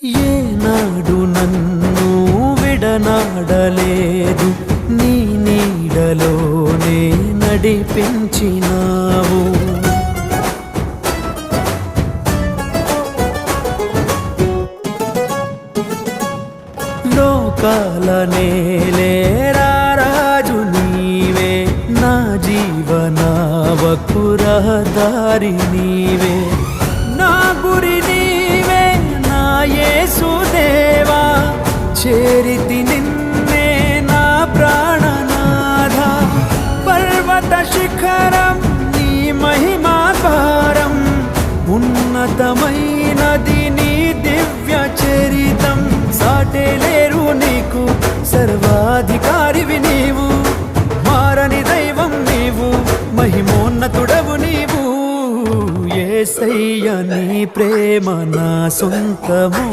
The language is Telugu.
ఏనాడు నన్ను విడనాడలేదు, నీ నీడలోనే నడిపించినావు. లోకాల నేలేరా రాజు నీవే, నా జీవనావకు రహదారి నీవే, నా గురి నీవే నా యేసుదేవా. చేరితి నిన్నే నా ప్రాణనాథ, పర్వత శిఖరం నీ మహిమాకారం, ఉన్నతమైనది నీ దివ్య చరితం. సాటే లేరు నీకు, సర్వాధికారివి నీవు, మారని దైవం నీవు, మహిమోన్నతుడవు నీవు. యేసయ్య నీ ప్రేమ నా సొంతము.